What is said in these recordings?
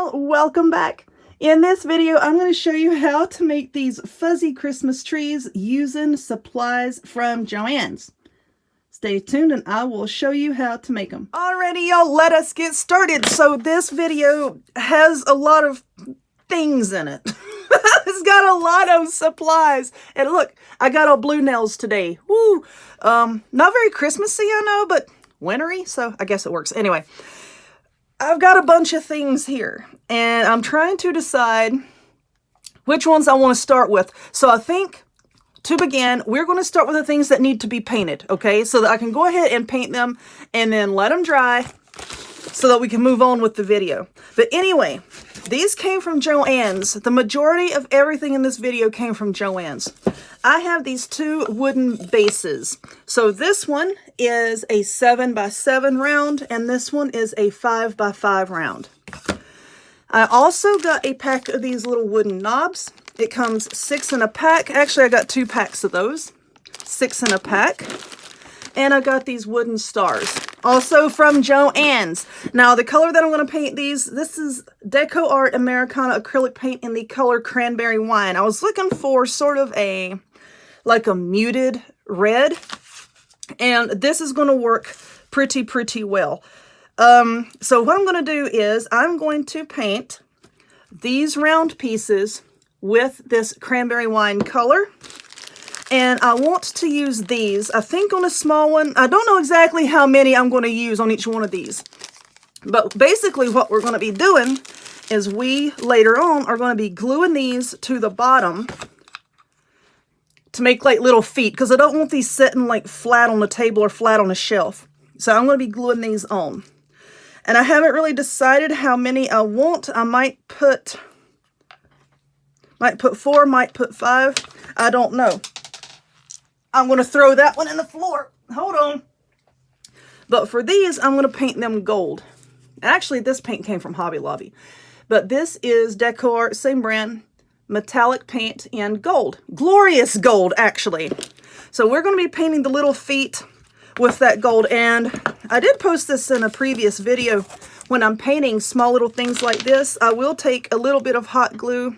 y'all, welcome back. In this video, I'm going to show you how to make these fuzzy Christmas trees using supplies from Joannes. Stay tuned and I will show you how to make them. Alrighty, y'all, let us get started. So this video has a lot of things in it. It's got a lot of supplies. And look, I got all blue nails today. Woo! Not very Christmassy, I know, but wintry, so I guess it works. Anyway, I've got a bunch of things here, and I'm trying to decide which ones I want to start with. So I think, to begin, we're going to start with the things that need to be painted, okay? So that I can go ahead and paint them, and then let them dry, so that we can move on with the video. But anyway, these came from Joannes. The majority of everything in this video came from Joannes. I have these two wooden bases. So this one is a 7x7 round, and this one is a 5x5 round. I also got a pack of these little wooden knobs. It comes 6 in a pack. Actually, I got 2 packs of those. 6 in a pack. And I got these wooden stars, also from Joannes. Now, the color that I'm going to paint these, this is Decor Americana acrylic paint in the color Cranberry Wine. I was looking for sort of like a muted red, and this is going to work pretty well. So what I'm going to do is I'm going to paint these round pieces with this Cranberry Wine color. And I want to use these, I think on a small one. I don't know exactly how many I'm going to use on each one of these. But basically what we're going to be doing is we, later on, are going to be gluing these to the bottom to make like little feet. Because I don't want these sitting like flat on the table or flat on a shelf. So I'm going to be gluing these on. And I haven't really decided how many I want. I might put 4, might put 5. I don't know. I'm going to throw that one in the floor. Hold on. But for these, I'm going to paint them gold. Actually, this paint came from Hobby Lobby. But this is Decor, same brand, metallic paint in gold. Glorious gold, actually. So we're going to be painting the little feet with that gold. And I did post this in a previous video. When I'm painting small little things like this, I will take a little bit of hot glue.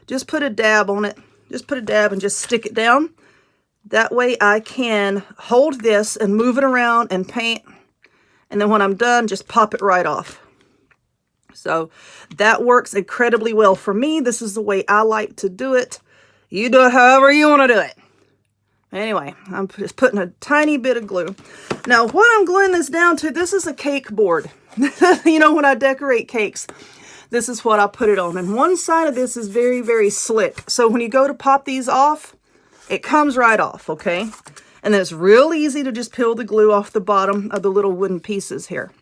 Just put a dab on it. Just put a dab and just stick it down. That way I can hold this and move it around and paint. And then when I'm done, just pop it right off. So that works incredibly well for me. This is the way I like to do it. You do it however you want to do it. Anyway, I'm just putting a tiny bit of glue. Now what I'm gluing this down to, this is a cake board. You know, when I decorate cakes, this is what I put it on. And one side of this is very slick. So when you go to pop these off, it comes right off, okay? And then it's real easy to just peel the glue off the bottom of the little wooden pieces here.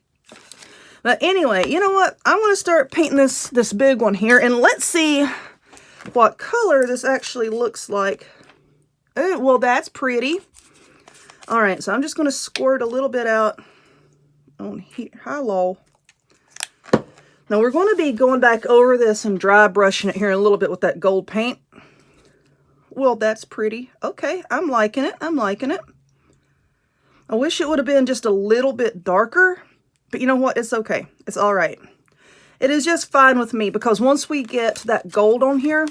But anyway, you know what? I'm going to start painting this big one here. And let's see what color this actually looks like. Oh, well, that's pretty. All right, so I'm just going to squirt a little bit out on here. Hello. Now, we're going to be going back over this and dry brushing it here in a little bit with that gold paint. Well, that's pretty. Okay, I'm liking it. I'm liking it. I wish it would have been just a little bit darker, but you know what? It's okay. It's all right. It is just fine with me because once we get that gold on here,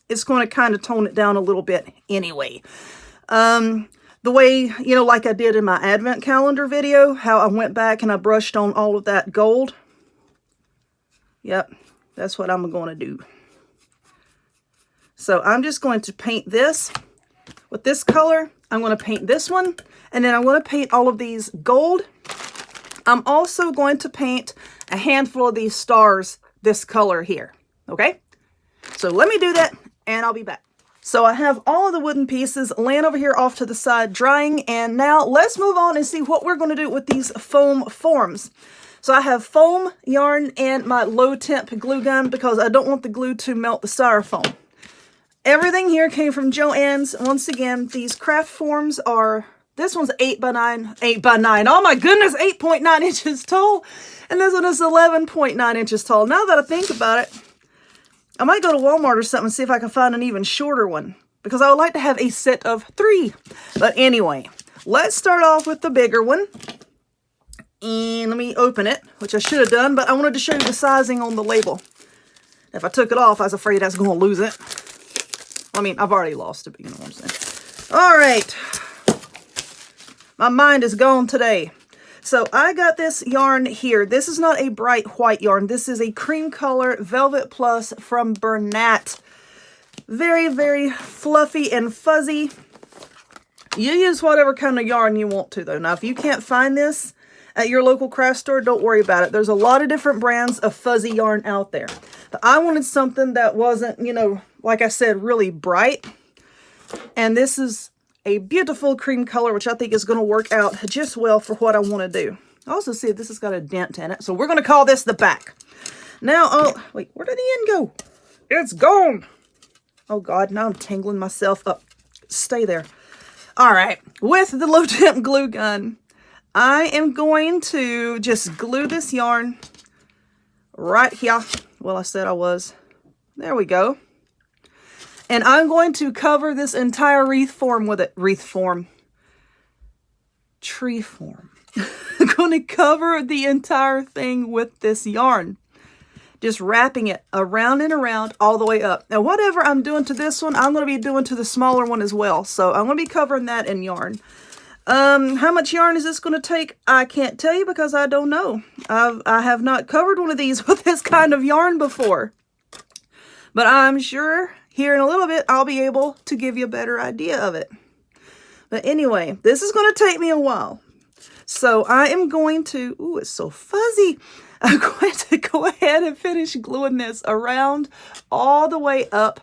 it's going to kind of tone it down a little bit anyway. The way, you know, like I did in my advent calendar video, how I went back and I brushed on all of that gold. Yep, that's what I'm going to do. So I'm just going to paint this with this color. I'm going to paint this one, and then I'm going to paint all of these gold. I'm also going to paint a handful of these stars this color here, okay? So let me do that, and I'll be back. So I have all of the wooden pieces laying over here off to the side drying, and now let's move on and see what we're going to do with these foam forms. So I have foam, yarn, and my low temp glue gun because I don't want the glue to melt the styrofoam. Everything here came from Joannes. Once again, these craft forms are, this one's 8x9. Oh my goodness, 8.9 inches tall. And this one is 11.9 inches tall. Now that I think about it, I might go to Walmart or something and see if I can find an even shorter one. Because I would like to have a set of 3. But anyway, let's start off with the bigger one. And let me open it, which I should have done, but I wanted to show you the sizing on the label. If I took it off, I was afraid I was going to lose it. I mean, I've already lost it, but you know what I'm saying. All right. My mind is gone today. So I got this yarn here. This is not a bright white yarn. This is a cream color Velvet Plus from Bernat. Very, very fluffy and fuzzy. You use whatever kind of yarn you want to, though. Now, if you can't find this at your local craft store, don't worry about it. There's a lot of different brands of fuzzy yarn out there. But I wanted something that wasn't, you know, like I said, really bright. And this is a beautiful cream color, which I think is going to work out just well for what I want to do. I also see this has got a dent in it. So we're going to call this the back. Now, oh, wait, where did the end go? It's gone. Oh, God, now I'm tangling myself up. Stay there. All right, with the low temp glue gun, I am going to just glue this yarn right here. Well, I said I was. There we go. And I'm going to cover this entire wreath form with it. Wreath form. Tree form. I'm going to cover the entire thing with this yarn. Just wrapping it around and around all the way up. Now, whatever I'm doing to this one, I'm going to be doing to the smaller one as well. So I'm going to be covering that in yarn. How much yarn is this going to take? I can't tell you because I don't know. I have not covered one of these with this kind of yarn before. But I'm sure here in a little bit, I'll be able to give you a better idea of it. But anyway, this is going to take me a while. So I am going to, ooh, it's so fuzzy. I'm going to go ahead and finish gluing this around all the way up.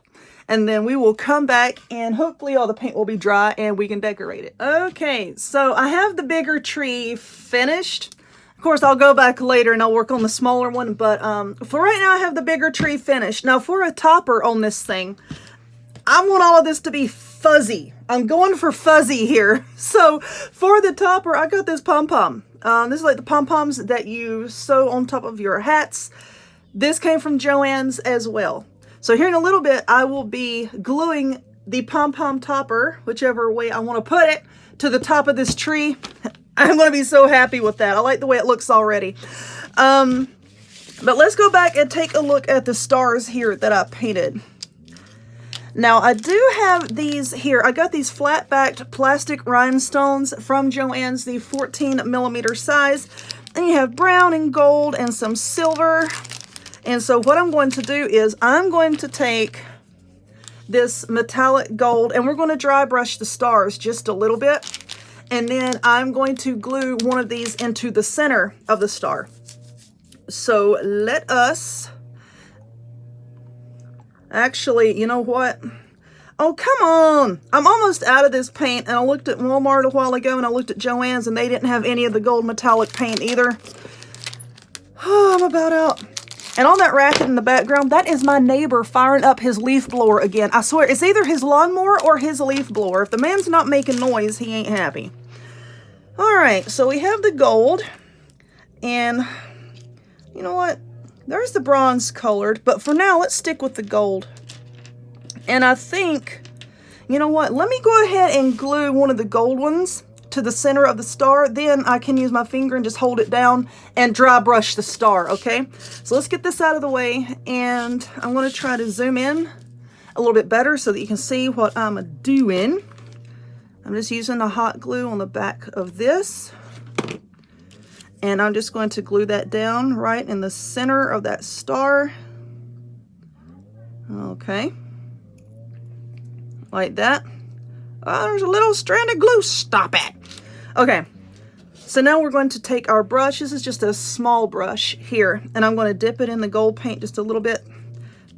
And then we will come back and hopefully all the paint will be dry and we can decorate it. Okay, so I have the bigger tree finished. Of course, I'll go back later and I'll work on the smaller one. But for right now, I have the bigger tree finished. Now for a topper on this thing, I want all of this to be fuzzy. I'm going for fuzzy here. So for the topper, I got this pom-pom. This is like the pom-poms that you sew on top of your hats. This came from Joannes as well. So here in a little bit, I will be gluing the pom-pom topper, whichever way I want to put it, to the top of this tree. I'm going to be so happy with that. I like the way it looks already. But let's go back and take a look at the stars here that I painted. Now, I do have these here. I got these flat-backed plastic rhinestones from Joannes, the 14mm size. And you have brown and gold and some silver. And so what I'm going to do is I'm going to take this metallic gold and we're going to dry brush the stars just a little bit. And then I'm going to glue one of these into the center of the star. So let us... Actually, you know what? Oh, come on. I'm almost out of this paint. And I looked at Walmart a while ago and I looked at Joann's and they didn't have any of the gold metallic paint either. Oh, I'm about out. And on that racket in the background, that is my neighbor firing up his leaf blower again. I swear, it's either his lawnmower or his leaf blower. If the man's not making noise, he ain't happy. All right, so we have the gold. And you know what? There's the bronze colored, but for now, let's stick with the gold. And I think, you know what? Let me go ahead and glue one of the gold ones to the center of the star. Then I can use my finger and just hold it down and dry brush the star, okay? So let's get this out of the way, and I'm going to try to zoom in a little bit better so that you can see what I'm doing. I'm just using the hot glue on the back of this. And I'm just going to glue that down right in the center of that star. Okay. Like that. Oh, there's a little strand of glue. Stop it. Okay. So now we're going to take our brush. This is just a small brush here. And I'm going to dip it in the gold paint just a little bit.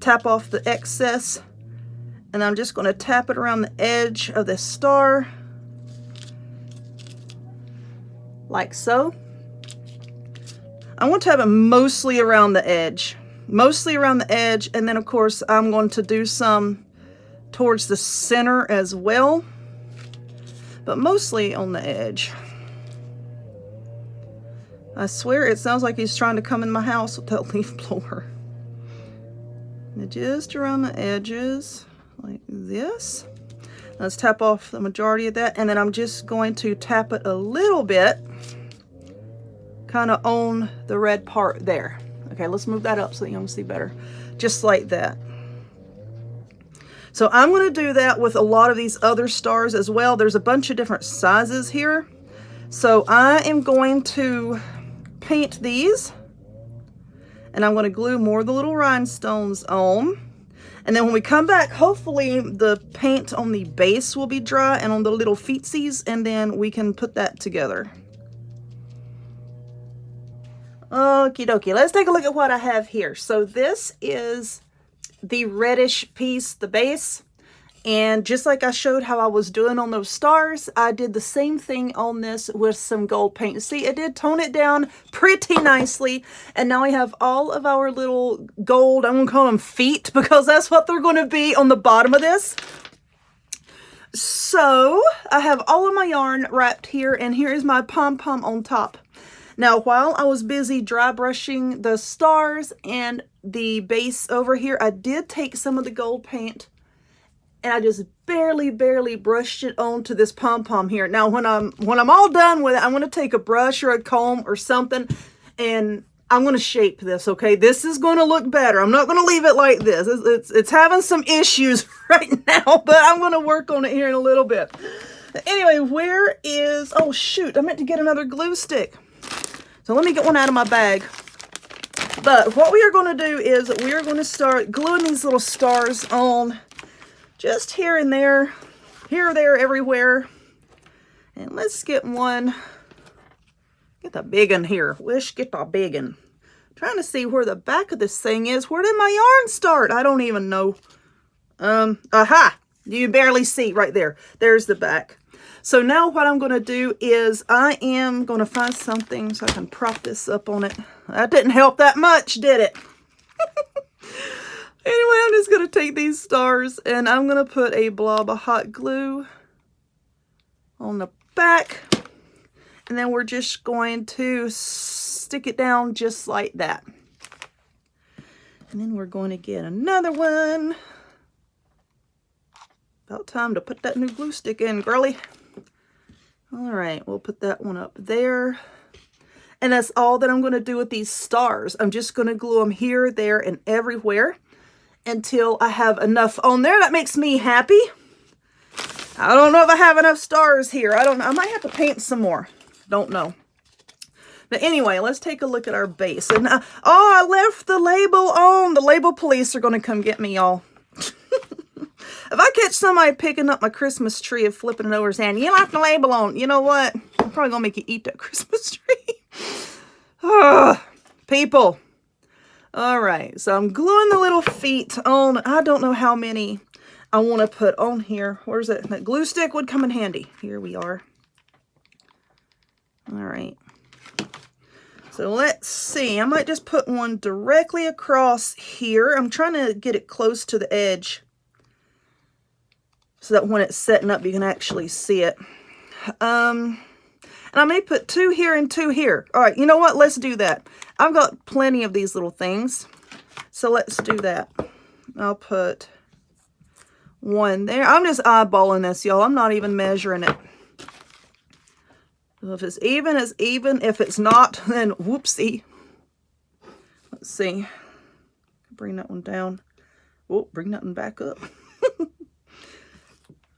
Tap off the excess. And I'm just going to tap it around the edge of this star. Like so. I want to have it mostly around the edge. Mostly around the edge. And then, of course, I'm going to do some towards the center as well. But mostly on the edge. I swear it sounds like he's trying to come in my house with that leaf blower. And just around the edges, like this. Let's tap off the majority of that. And then I'm just going to tap it a little bit kind of on the red part there. Okay, let's move that up so you can see better. Just like that. So I'm going to do that with a lot of these other stars as well. There's a bunch of different sizes here. So I am going to paint these, and I'm going to glue more of the little rhinestones on. And then when we come back, hopefully the paint on the base will be dry and on the little feetsies, and then we can put that together. Okie dokie, let's take a look at what I have here. So this is the reddish piece, the base. And just like I showed how I was doing on those stars, I did the same thing on this with some gold paint. See, it did tone it down pretty nicely. And now we have all of our little gold, I'm going to call them feet, because that's what they're going to be on the bottom of this. So I have all of my yarn wrapped here, and here is my pom-pom on top. Now, while I was busy dry brushing the stars and the base over here, I did take some of the gold paint and I just barely brushed it onto this pom-pom here. Now, when I'm all done with it, I'm going to take a brush or a comb or something, and I'm going to shape this, okay? This is going to look better. I'm not going to leave it like this. It's having some issues right now, but I'm going to work on it here in a little bit. Anyway, where is... Oh, shoot. I meant to get another glue stick. So let me get one out of my bag. But what we are going to do is we are going to start gluing these little stars on just here and there, here, there, everywhere. And let's get one. Get the big one here. Get the big one. Trying to see where the back of this thing is. Where did my yarn start? I don't even know. Aha! You barely see right there. There's the back. So now what I'm going to do is I am going to find something so I can prop this up on it. That didn't help that much, did it? Anyway, I'm just going to take these stars and I'm going to put a blob of hot glue on the back. And then we're just going to stick it down just like that. And then we're going to get another one. About time to put that new glue stick in, girly. All right, we'll put that one up there. And that's all that I'm going to do with these stars. I'm just going to glue them here, there, and everywhere until I have enough on there. That makes me happy. I don't know if I have enough stars here. I don't know. I might have to paint some more. Don't know. But anyway, let's take a look at our base. And oh, I left the label on. The label police are going to come get me, y'all. If I catch somebody picking up my Christmas tree and flipping it over saying, you left the label on, you know what? I'm probably going to make you eat that Christmas tree. People. All right, so I'm gluing the little feet on. I don't know how many I want to put on here. Where's it? That glue stick would come in handy. Here we are. All right. So let's see. I might just put one directly across here. I'm trying to get it close to the edge so that when it's setting up, you can actually see it. And I may put 2 here and 2 here. All right, you know what? Let's do that. I've got plenty of these little things. So let's do that. I'll put 1 there. I'm just eyeballing this, y'all. I'm not even measuring it. So if it's even, it's even. If it's not, then whoopsie. Let's see. Bring that one down. Oh, bring that one back up.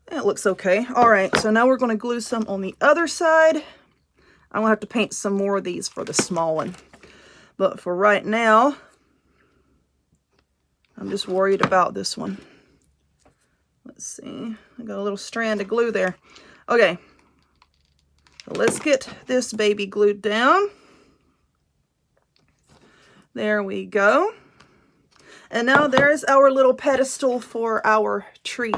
That looks okay. All right, so now we're going to glue some on the other side. I'm going to have to paint some more of these for the small one. But for right now, I'm just worried about this one. Let's see. I got a little strand of glue there. Okay. So let's get this baby glued down. There we go. And now there's our little pedestal for our tree.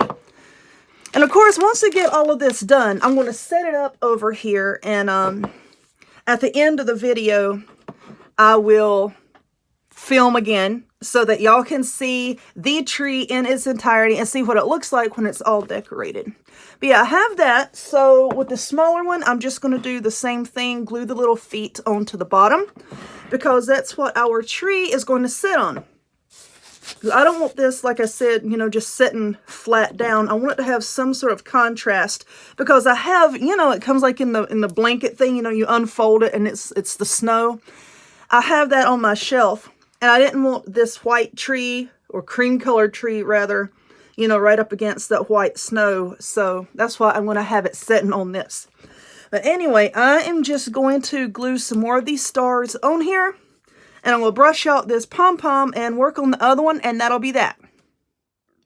And of course, once I get all of this done, I'm going to set it up over here. And at the end of the video, I will film again so that y'all can see the tree in its entirety and see what it looks like when it's all decorated. But yeah, I have that. So with the smaller one, I'm just going to do the same thing, glue the little feet onto the bottom because that's what our tree is going to sit on. I don't want this, like I said, you know, just sitting flat down. I want it to have some sort of contrast, because I have, you know, it comes like in the blanket thing, you know, you unfold it and it's the snow. I have that on my shelf, and I didn't want this white tree, or cream colored tree rather, you know, right up against that white snow. So that's why I'm going to have it sitting on this. But anyway, I am just going to glue some more of these stars on here. And I'm going to brush out this pom-pom and work on the other one, and that'll be that.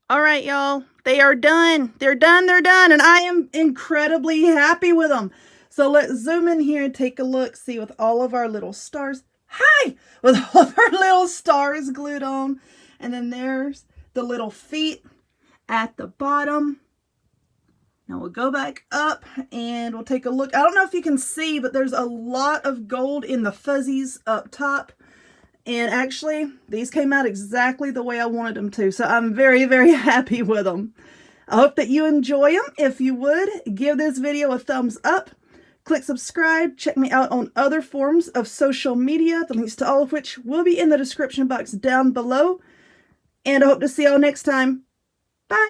All right, y'all. They are done. They're done. They're done. And I am incredibly happy with them. So let's zoom in here and take a look. See, with all of our little stars. Hi! With all of our little stars glued on. And then there's the little feet at the bottom. Now we'll go back up and we'll take a look. I don't know if you can see, but there's a lot of gold in the fuzzies up top. And actually, these came out exactly the way I wanted them to. So I'm very, very happy with them. I hope that you enjoy them. If you would, give this video a thumbs up. Click subscribe. Check me out on other forms of social media. The links to all of which will be in the description box down below. And I hope to see y'all next time. Bye.